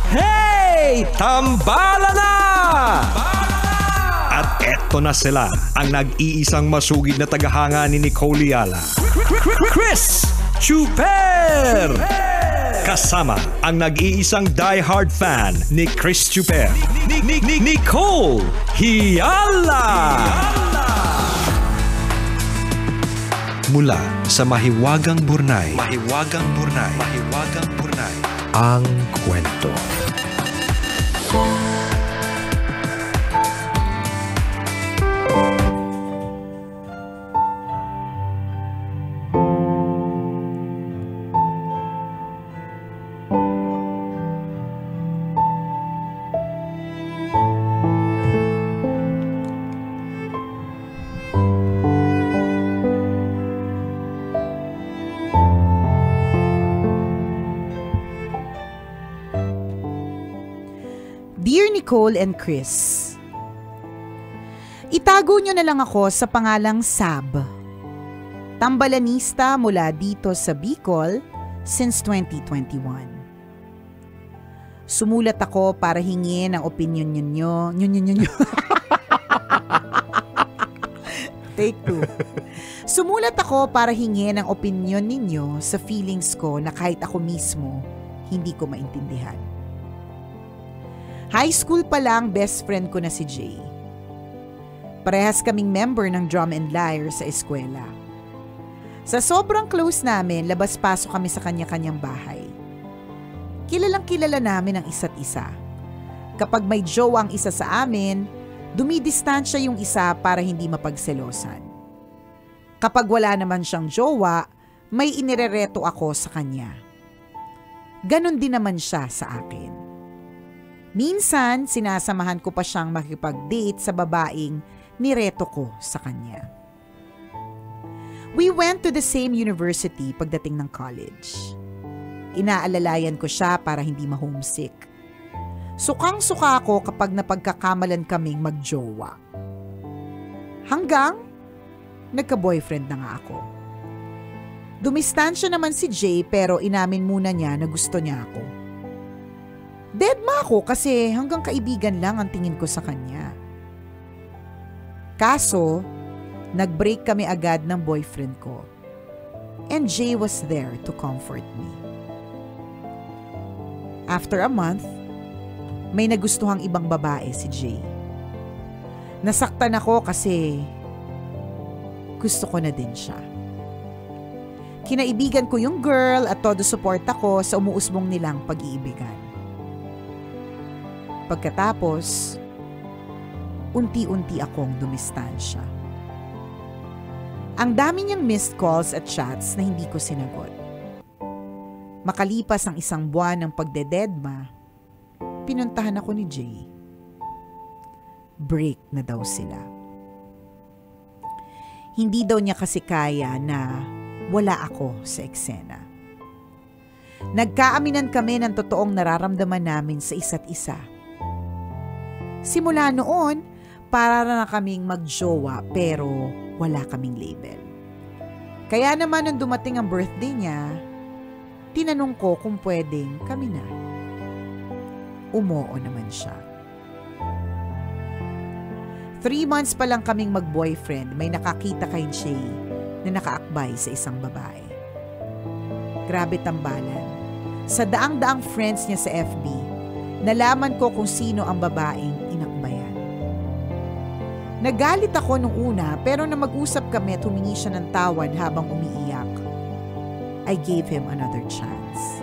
Hey! Tambala na! At eto na sila, ang nag-iisang masugid na tagahanga ni Nicole Yala. Chris Chuper! Kasama ang nag-iisang die-hard fan ni Chris Chuper, Nicole Yala! Mula sa Mahiwagang Burnay, ang kwento. Dear Nicole and Chris, itago nyo na lang ako sa pangalang Sab. Tambalanista mula dito sa Bicol since 2021. Sumulat ako para hingin ang opinion nyo. Take 2. Sumulat ako para hingin ang opinion ninyo sa feelings ko na kahit ako mismo hindi ko maintindihan. High school pa lang, best friend ko na si Jay. Parehas kaming member ng Drum and Lyre sa eskwela. Sa sobrang close namin, labas-pasok kami sa kanya-kanyang bahay. Kilalang kilala namin ang isa't isa. Kapag may jowa ang isa sa amin, dumidistansya yung isa para hindi mapagselosan. Kapag wala naman siyang jowa, may inirereto ako sa kanya. Ganon din naman siya sa akin. Minsan, sinasamahan ko pa siyang makipag-date sa babaeng nireto ko sa kanya. We went to the same university pagdating ng college. Inaalalayan ko siya para hindi ma-homesick. Sukang-suka ako kapag napagkakamalan kaming magjowa. Hanggang nagka-boyfriend na nga ako. Dumistansya naman si Jay pero inamin muna niya na gusto niya ako. Deadma ako kasi hanggang kaibigan lang ang tingin ko sa kanya. Kaso, nag-break kami agad ng boyfriend ko. And Jay was there to comfort me. After a month, may nagustuhang ibang babae si Jay. Nasaktan ako kasi gusto ko na din siya. Kinaibigan ko yung girl at todo support ako sa umuusbong nilang pag-iibigan. Pagkatapos, unti-unti akong dumistansya. Ang dami niyang missed calls at chats na hindi ko sinagot. Makalipas ang 1 buwan ng pagdededma, pinuntahan ako ni Jay. Break na daw sila. Hindi daw niya kasi kaya na wala ako sa eksena. Nagkaaminan kami ng totoong nararamdaman namin sa isa't isa. Simula noon, para na kaming magjowa pero wala kaming label. Kaya naman nung dumating ang birthday niya, tinanong ko kung pwedeng kami na. Umoo naman siya. 3 months pa lang kaming mag-boyfriend, may nakakita kay Jay na nakaakbay sa isang babae. Grabe tambalan. Sa daang-daang friends niya sa FB, nalaman ko kung sino ang babaeng inakbayan. Nagalit ako nung una pero na mag-usap kami at humingi siya ng tawad habang umiiyak. I gave him another chance.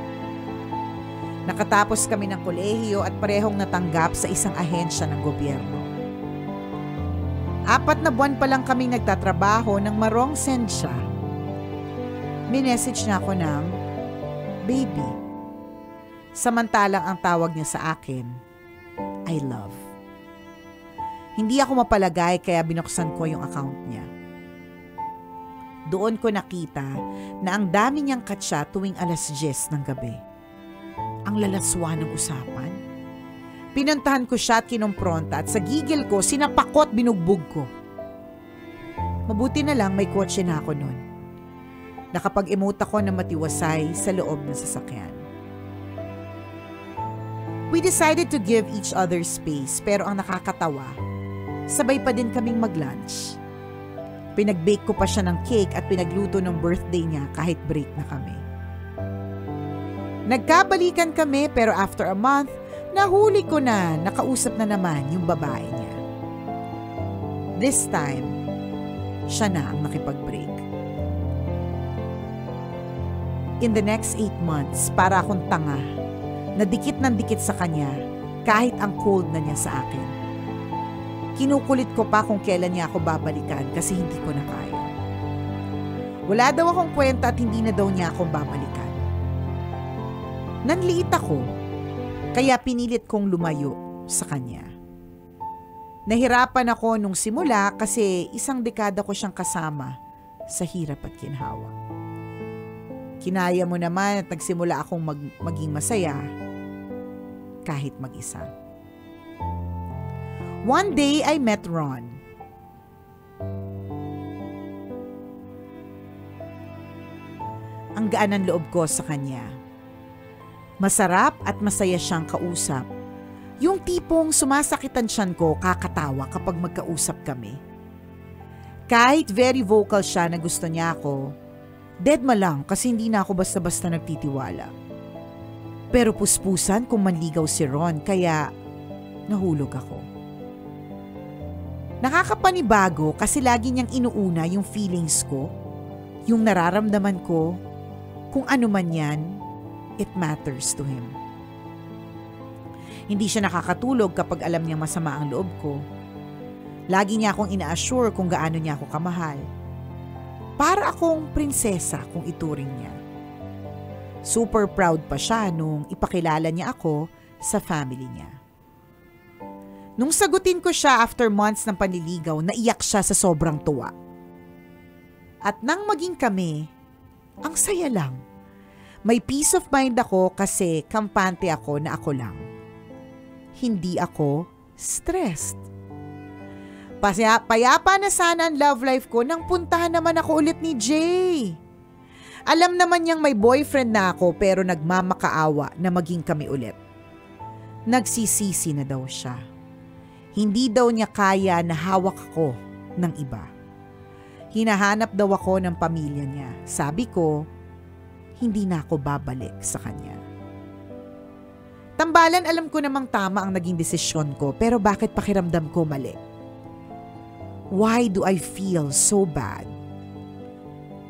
Nakatapos kami ng kolehiyo at parehong natanggap sa isang ahensya ng gobyerno. 4 na buwan pa lang kaming nagtatrabaho nang marong send siya. Minessage niya ako ng, "Baby." Samantalang ang tawag niya sa akin, "I love." Hindi ako mapalagay kaya binuksan ko yung account niya. Doon ko nakita na ang dami niyang katsa tuwing 10:00 ng gabi. Ang lalaswa ng usapan. Pinuntahan ko siya at kinompronta at sa gigil ko, sinapak ko at binugbog ko. Mabuti na lang may kotse na ako noon. Nakapag-emote ako na matiwasay sa loob ng sasakyan. We decided to give each other space, pero ang nakakatawa, sabay pa din kaming mag-lunch. Pinag-bake ko pa siya ng cake at pinagluto ng birthday niya kahit break na kami. Nagkabalikan kami pero after a month, nahuli ko na nakausap na naman yung babae niya. This time, siya na ang nakipag-break. In the next 8 months, para akong tanga, nadikit ng dikit sa kanya kahit ang cold na niya sa akin. Kinukulit ko pa kung kailan niya ako babalikan kasi hindi ko na kaya. Wala daw akong kwenta at hindi na daw niya akong babalikan. Nanliit ako, kaya pinilit kong lumayo sa kanya. Nahirapan ako nung simula kasi 1 dekada ko siyang kasama sa hirap at ginhawa. Kinaya mo naman at nagsimula akong maging masaya kahit mag-isa. One day, I met Ron. Ang gaan ng loob ko sa kanya. Masarap at masaya siyang kausap. Yung tipong sumasakitan siyan ko kakatawa kapag magkausap kami. Kahit very vocal siya na gusto niya ako, deadma lang kasi hindi na ako basta-basta nagtitiwala. Pero puspusan kung manligaw si Ron kaya nahulog ako. Nakakapanibago kasi lagi niyang inuuna yung feelings ko, yung nararamdaman ko, kung ano man yan, it matters to him. Hindi siya nakakatulog kapag alam niyang masama ang loob ko. Lagi niya akong ina-assure kung gaano niya ako kamahal. Para akong prinsesa kung ituring niya. Super proud pa siya nung ipakilala niya ako sa family niya. Nung sagutin ko siya after months ng panliligaw, naiyak siya sa sobrang tuwa. At nang maging kami, ang saya lang. May peace of mind ako kasi kampante ako na ako lang. Hindi ako stressed. Payapa na sana ang love life ko nang puntahan naman ako ulit ni Jay. Alam naman niyang may boyfriend na ako pero nagmamakaawa na maging kami ulit. Nagsisisi na daw siya. Hindi daw niya kaya na hawak ako ng iba. Hinahanap daw ako ng pamilya niya. Sabi ko, hindi na ako babalik sa kanya. Tambalan, alam ko namang tama ang naging desisyon ko pero bakit pakiramdam ko mali? Why do I feel so bad?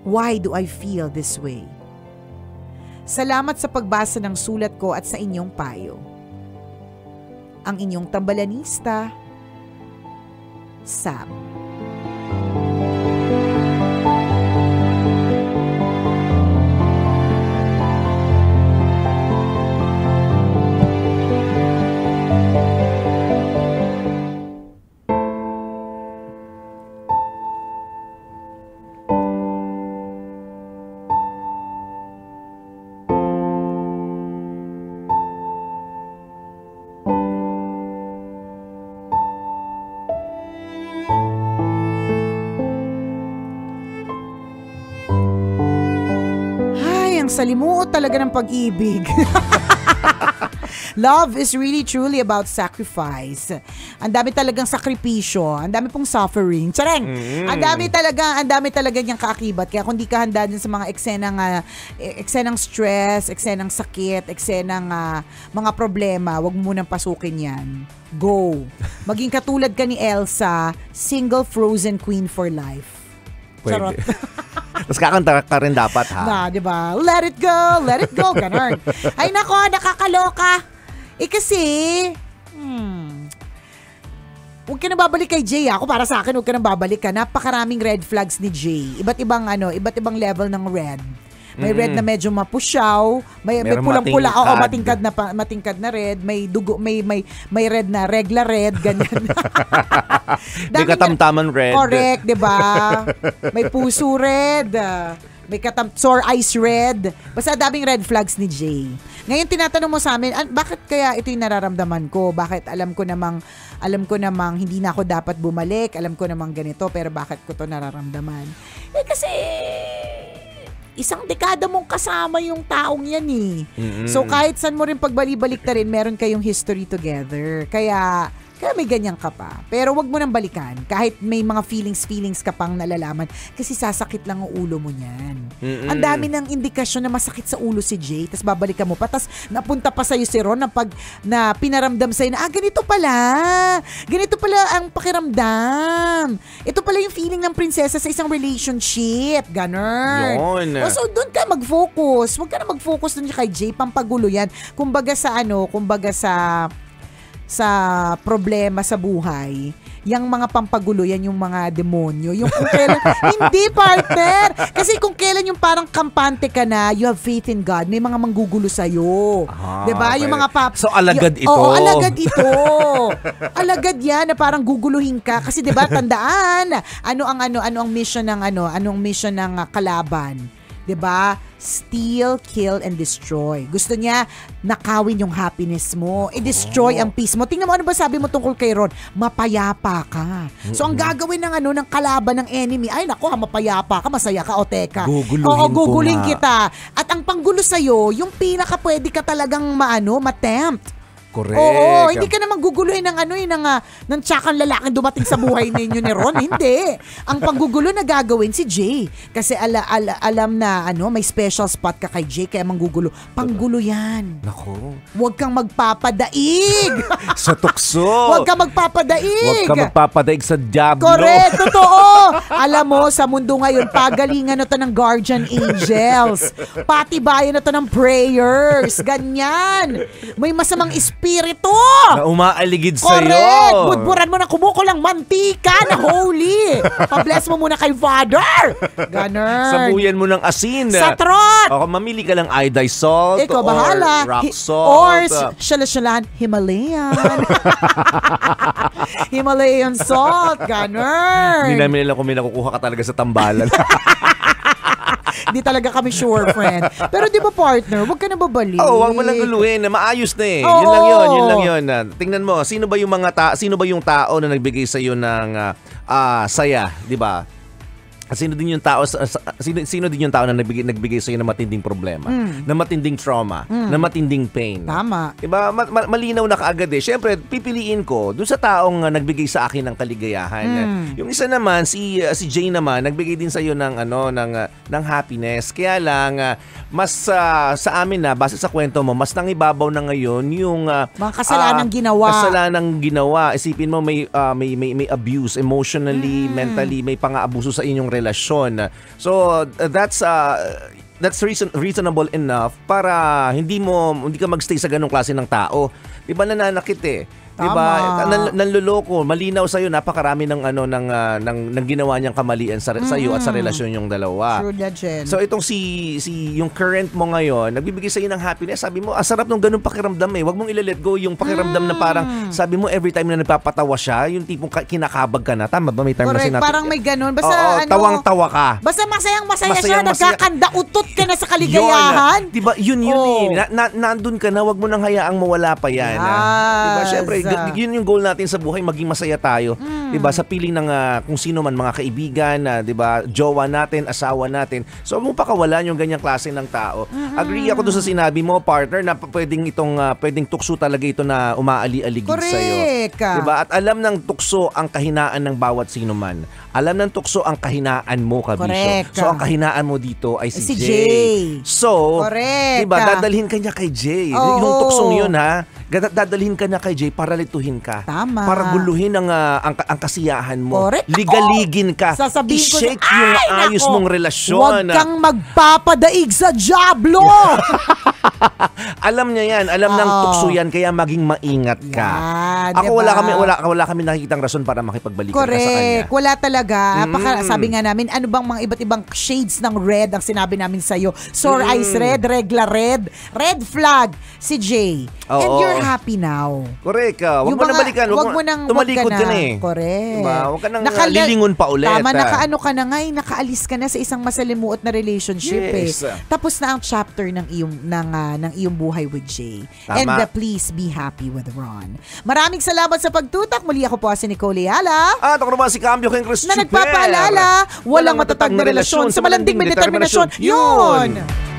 Why do I feel this way? Salamat sa pagbasa ng sulat ko at sa inyong payo. Ang inyong tambalanista, Sam. Salimuot talaga ng pag-ibig. Love is really truly about sacrifice. Ang dami talagang sakripisyo, ang dami pong suffering. Tsareng! Ang dami talaga niyang kaakibat. Kaya kung di ka handa din sa mga eksenang stress, eksenang sakit, eksenang mga problema, wag mo munang pasukin yan. Go! Maging katulad ka ni Elsa, single frozen queen for life. Charot. Tapos kakanta ka rin dapat, ha? Na, di ba? Let it go, ganun. Ay nako, nakakaloka. Kasi, huwag ka na babalik kay Jay. Ako para sa akin, huwag ka na babalik ka. Napakaraming red flags ni Jay. Iba't ibang level ng red. May red na medyo mapusyaw, may pulang-pula, matingkad na red, may dugo, may red na regla red, ganyan. May katamtaman red. Correct, 'di ba? May puso red, may sore eyes red. Basta daming red flags ni Jay. Ngayon tinatanong mo sa amin, bakit kaya ito yung nararamdaman ko? Bakit alam ko namang hindi na ako dapat bumalik, alam ko namang ganito, pero bakit ko to nararamdaman? Kasi isang dekada mong kasama yung taong yan eh. Mm-mm. So kahit saan mo rin pagbalik-balik na rin, meron kayong history together. Kaya may ganyan ka pa. Pero wag mo nang balikan. Kahit may mga feelings ka pang nalalaman. Kasi sasakit lang ang ulo mo niyan. Ang dami ng indikasyon na masakit sa ulo si Jay. Tapos babalikan mo pa. Tapos napunta pa sa'yo si Ron na pinaramdam sa'yo na, ganito pala. Ganito pala ang pakiramdam. Ito pala yung feeling ng prinsesa sa isang relationship. Ganon. Yun. So doon ka mag-focus. Huwag ka na mag-focus doon kay Jay. Pampagulo yan. Kumbaga sa problema sa buhay, yung mga pampagulo yan yung mga demonyo. Yung kung kailan, hindi partner! Kasi kung kailan yung parang kampante ka na, you have faith in God, may mga manggugulo sa'yo. Diba? Okay. Yung mga So alagad ito? Oo, alagad ito. Alagad yan na parang guguluhin ka. Kasi diba, tandaan, anong mission ng kalaban? 'Di ba? Steal, kill, and destroy. Gusto niya nakawin yung happiness mo, i-destroy ang peace mo. Tingnan mo, ano ba sabi mo tungkol kay Ron? Mapayapa ka. So ang gagawin ng kalaban ng enemy, ay nako, mapayapa ka, masaya ka, o teka. Guguluhin kita. At ang panggulo sa'yo, yung pinaka pwede ka talagang matempt. Correct. Oo, hindi ka naman guguluhin ng tsakang lalaking dumating sa buhay ninyo ni Ron. Hindi. Ang panggugulo na gagawin si Jay. Kasi alam na may special spot ka kay Jay, kaya manggugulo. Panggulo yan. Nako. Huwag kang magpapadaig. Sa tukso. Huwag kang magpapadaig. Huwag kang magpapadaig sa diablo. Correct, totoo. Alam mo, sa mundo ngayon, pagalingan na to ng guardian angels. Patibayan na to ng prayers. Ganyan. May masamang espiritu na umaaligid sa'yo. Correct! Budburan mo ng kumukulang mantika na holy. Pa-bless mo muna kay Father. Ganon. Sabuyan mo ng asin. Sa trot. O mamiili ka ng iodized salt. Ikaw or bahala. Rock salt. Or shalashalan Himalayan. Himalayan salt. Ganon. Hindi namin alam kung may nakukuha ka talaga sa tambalan. Di talaga kami sure, friend. Pero di ba, partner, huwag ka na babalik. Huwag mo lang guluhin. Maayos na eh. Oo. Yun lang yun. Tingnan mo, sino ba yung tao na nagbigay sa iyo ng saya, di ba? Sino din yung tao na nagbigay sa iyo ng matinding problema, na matinding trauma, na matinding pain. Tama. Diba? Malinaw na kaagad eh. Syempre, pipiliin ko dun sa taong nagbigay sa akin ng kaligayahan. Yung isa naman, si Jay naman, nagbigay din sa iyo ng happiness. Kaya lang mas sa amin na base sa kwento mo, mas nangibabaw na ngayon yung mga kasalanang ginawa. Isipin mo may abuse emotionally, mentally, may pang-aabuso sa inyong relasyon. So that's reasonable enough para hindi ka magstay sa ganung klase ng tao. 'Di ba, nananakit eh. Diba? Nanloloko, malinaw sa iyo, napakarami ng ginawa niyang kamalian sa iyo at sa relasyon yung dalawa. True that, Jen. So itong yung current mo ngayon, nagbibigay sa iyo ng happiness. Sabi mo, sarap ng ganung pakiramdam eh. Huwag mong i-let go yung pakiramdam na parang sabi mo every time na nagpapatawa siya, yung tipong kinakabag ka na. Tama ba? May term na sinabi. Parang may ganun. Basta tawang-tawa ka. Basta masayang-masaya siya, nagkakanda-utot ka na sa kaligayahan. Diba? Yun eh. Nandun ka na, wag mo nang hayaang mawala pa yan. Diba? Syempre, yun yung goal natin sa buhay, maging masaya tayo. 'Di ba? Sa piling ng kung sino man, mga kaibigan, 'di ba? Jowa natin, asawa natin. So wag mo pakawalan yung ganyang klase ng tao. Agree ako doon sa sinabi mo, partner, na pwedeng tukso talaga ito na umaali-aligid sa iyo. 'Di ba? At alam ng tukso ang kahinaan ng bawat sino man. Alam ng tukso ang kahinaan mo, Kabisyo. So ang kahinaan mo dito ay si Jay. So, 'di ba? Dadalhin ka niya kay Jay. Yung tuksong yun, ha. Dadalhin ka niya kay Jay para lituhin ka. Tama. Para guluhin ang kasiyahan mo. Correct. Ligaligin ka. Sasabihin ko I-shake yung ayos mong relasyon. Huwag kang magpapadaig sa diablo. Alam niya yan. Alam ng tukso yan. Kaya maging maingat ka. Ako, diba? wala kami nakikitang rason para makipagbalikan ka sa kanya. Correct. Wala talaga. Sabi nga namin, ano bang mga iba't ibang shades ng red ang sinabi namin sa'yo? Sore eyes red, regla red, red flag, si Jay. And you're happy now. Correct. Huwag mo na balikan. Huwag mo nang tumalikod ka na eh. Correct. Diba? Huwag ka nang lilingon pa ulit. Tama, nakaano ka na nga nakaalis ka na sa isang masalimuot na relationship. Yes. Tapos na ang chapter ng ng iyong buhay with Jay. Tama. And please be happy with Ron. Maraming salamat sa pagtutak. Muli ako po si Nicole Ayala. At ako naman si Cambio King Chris Na Chuper. nagpapaalala, walang matatag na relasyon sa malanding may determinasyon. Yun!